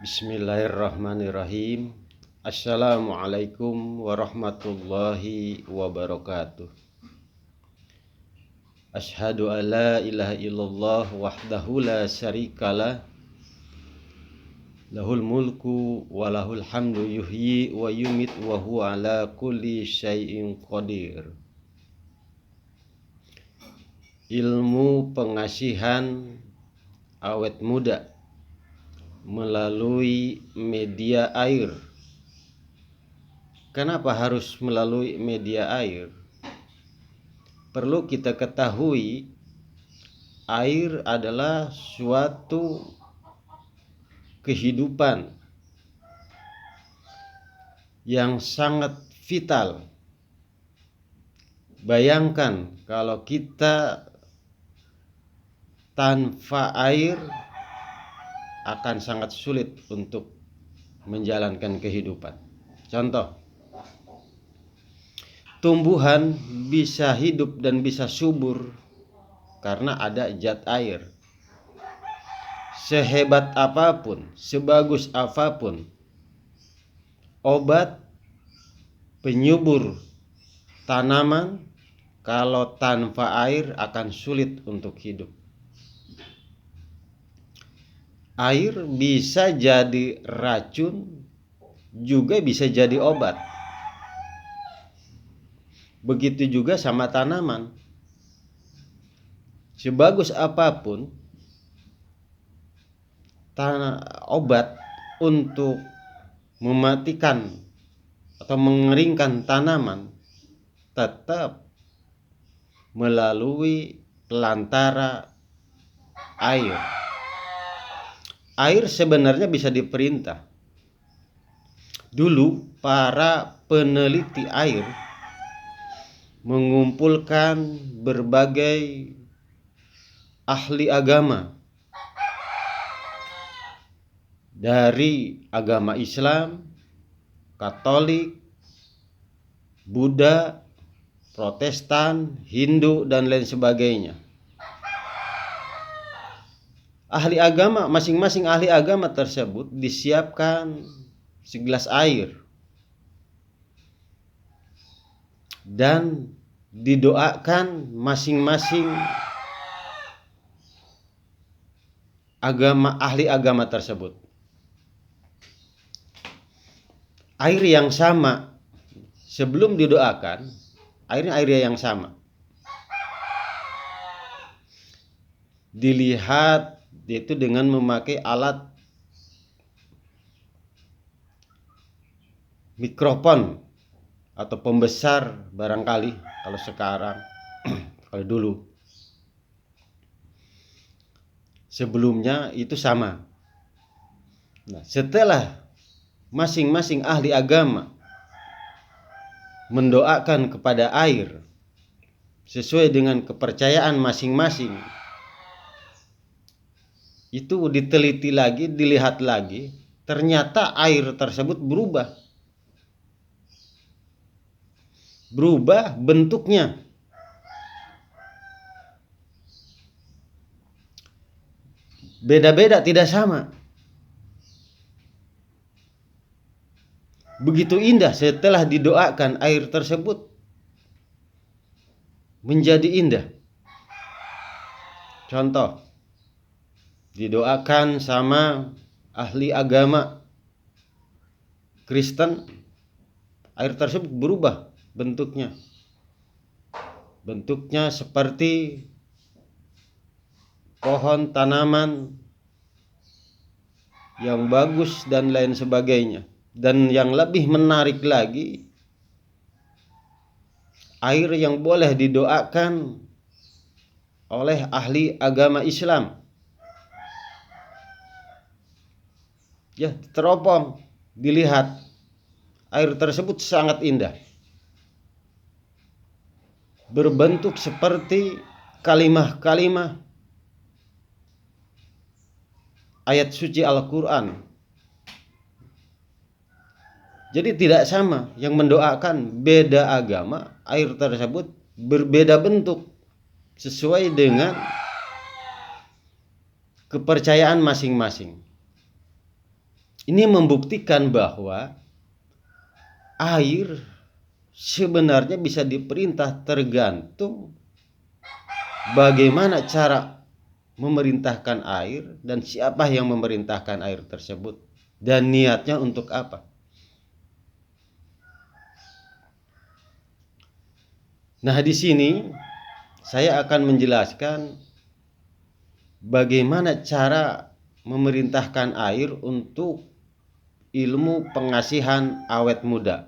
Bismillahirrahmanirrahim. Assalamualaikum warahmatullahi wabarakatuh. Asyhadu an la ilaha illallah wahdahu la syarikalah. Lahul mulku wa lahul hamdu yuhyi wa yumit wa huwa ala kulli syai'in qadir. Ilmu pengasihan awet muda melalui media air. Kenapa harus melalui media air? Perlu kita ketahui, air adalah suatu kehidupan yang sangat vital. Bayangkan kalau kita tanpa air akan sangat sulit untuk menjalankan kehidupan. Contoh, tumbuhan bisa hidup dan bisa subur karena ada zat air. Sehebat apapun, sebagus apapun obat penyubur tanaman, kalau tanpa air akan sulit untuk hidup. Air bisa jadi racun, juga bisa jadi obat. Begitu juga sama tanaman. Sebagus apapun obat untuk mematikan atau mengeringkan tanaman tetap melalui pelantara air. Air sebenarnya bisa diperintah. Dulu para peneliti air mengumpulkan berbagai ahli agama dari agama Islam, Katolik, Buddha, Protestan, Hindu, dan lain sebagainya. Ahli agama, masing-masing ahli agama tersebut disiapkan segelas air dan didoakan masing-masing ahli agama tersebut. Air yang sama sebelum didoakan, air yang sama. Dilihat yaitu dengan memakai alat mikrofon atau pembesar barangkali kalau sekarang. Kalau dulu, sebelumnya itu sama. Nah, setelah masing-masing ahli agama mendoakan kepada air sesuai dengan kepercayaan masing-masing, itu diteliti lagi, dilihat lagi, ternyata air tersebut berubah bentuknya. Beda-beda, tidak sama. Begitu indah setelah didoakan, air tersebut menjadi indah. Contoh, didoakan sama ahli agama Kristen, air tersebut berubah bentuknya. Bentuknya seperti pohon, tanaman yang bagus dan lain sebagainya. Dan yang lebih menarik lagi, air yang boleh didoakan oleh ahli agama Islam, ya, teropong, dilihat air tersebut sangat indah, berbentuk seperti kalimah-kalimah ayat suci Al-Quran. Jadi tidak sama, yang mendoakan beda agama, air tersebut berbeda bentuk sesuai dengan kepercayaan masing-masing. Ini membuktikan bahwa air sebenarnya bisa diperintah tergantung bagaimana cara memerintahkan air dan siapa yang memerintahkan air tersebut dan niatnya untuk apa. Nah, di sini saya akan menjelaskan bagaimana cara memerintahkan air untuk ilmu pengasihan awet muda.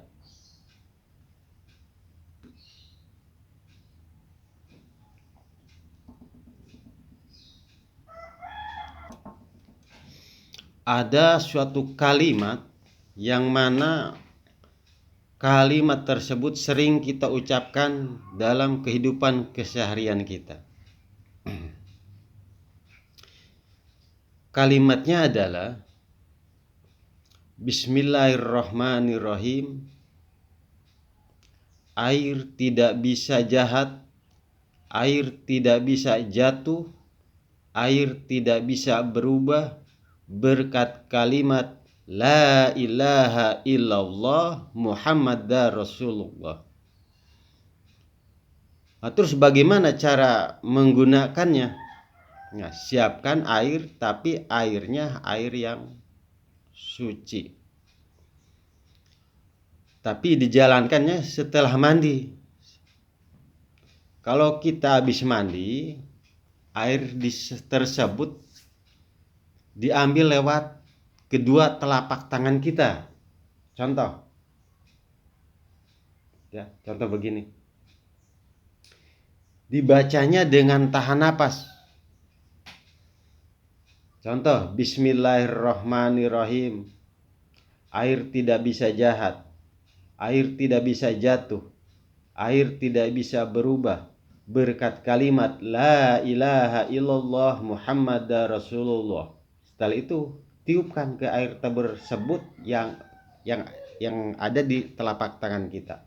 Ada suatu kalimat yang mana kalimat tersebut sering kita ucapkan dalam kehidupan keseharian kita. Kalimatnya adalah Bismillahirrahmanirrahim. Air tidak bisa jahat, air tidak bisa jatuh, air tidak bisa berubah berkat kalimat La ilaha illallah Muhammadar Rasulullah. Nah, terus bagaimana cara menggunakannya? Nah, siapkan air, tapi airnya air yang suci. Tapi dijalankannya setelah mandi. Kalau kita habis mandi, air tersebut diambil lewat kedua telapak tangan kita. Contoh. Ya, contoh begini. Dibacanya dengan tahan napas. Contoh, Bismillahirrahmanirrahim. Air tidak bisa jahat, air tidak bisa jatuh, air tidak bisa berubah berkat kalimat La ilaha illallah Muhammadar Rasulullah. Setelah itu tiupkan ke air tersebut yang ada di telapak tangan kita.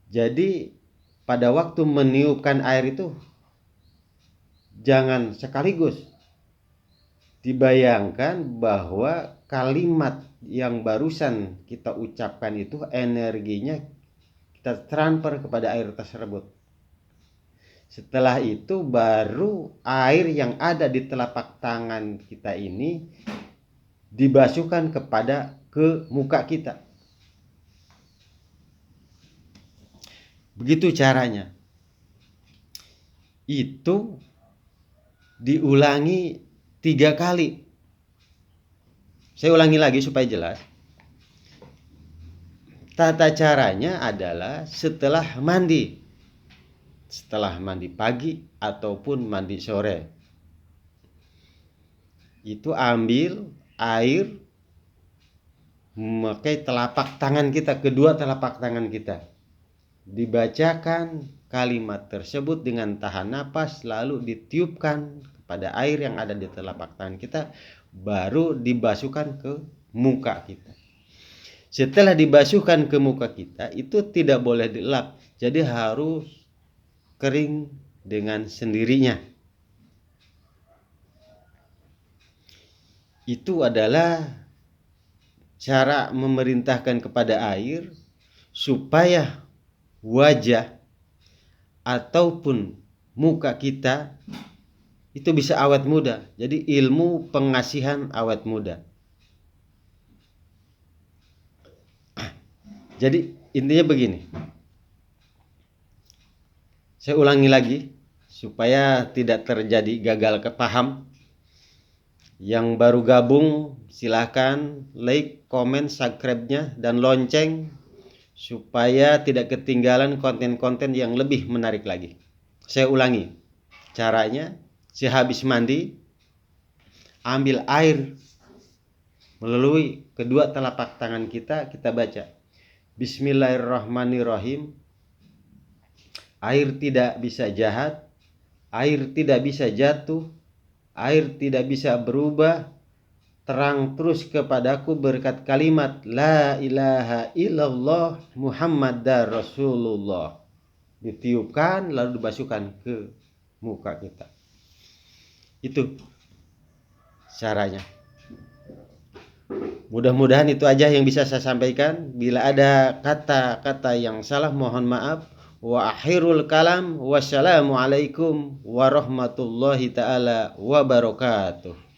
Jadi pada waktu meniupkan air itu jangan sekaligus. Dibayangkan bahwa kalimat yang barusan kita ucapkan itu energinya kita transfer kepada air tersebut. Setelah itu baru air yang ada di telapak tangan kita ini dibasuhkan ke muka kita. Begitu caranya. Itu diulangi 3 kali. Saya ulangi lagi supaya jelas. Tata caranya adalah setelah mandi. Setelah mandi pagi ataupun mandi sore. Itu ambil air memakai telapak tangan kita, kedua telapak tangan kita. Dibacakan kalimat tersebut dengan tahan napas, lalu ditiupkan kepada air yang ada di telapak tangan kita, baru dibasuhkan ke muka kita. Setelah dibasuhkan ke muka kita, itu tidak boleh dilap, jadi harus kering dengan sendirinya. Itu adalah cara memerintahkan kepada air supaya wajah ataupun muka kita itu bisa awet muda. Jadi ilmu pengasihan awet muda. Jadi intinya begini. Saya ulangi lagi supaya tidak terjadi gagal kepaham. Yang baru gabung silahkan like, komen, subscribe-nya dan lonceng supaya tidak ketinggalan konten-konten yang lebih menarik lagi. Saya ulangi. Caranya, sehabis mandi ambil air melalui kedua telapak tangan kita baca Bismillahirrahmanirrahim. Air tidak bisa jahat, air tidak bisa jatuh, air tidak bisa berubah, terang terus kepadaku berkat kalimat La ilaha illallah Muhammadar Rasulullah. Ditiupkan lalu dibasuhkan ke muka kita. Itu caranya. Mudah-mudahan itu aja yang bisa saya sampaikan. Bila ada kata-kata yang salah mohon maaf. Wa akhirul kalam wassalamualaikum warahmatullahi taala wabarakatuh.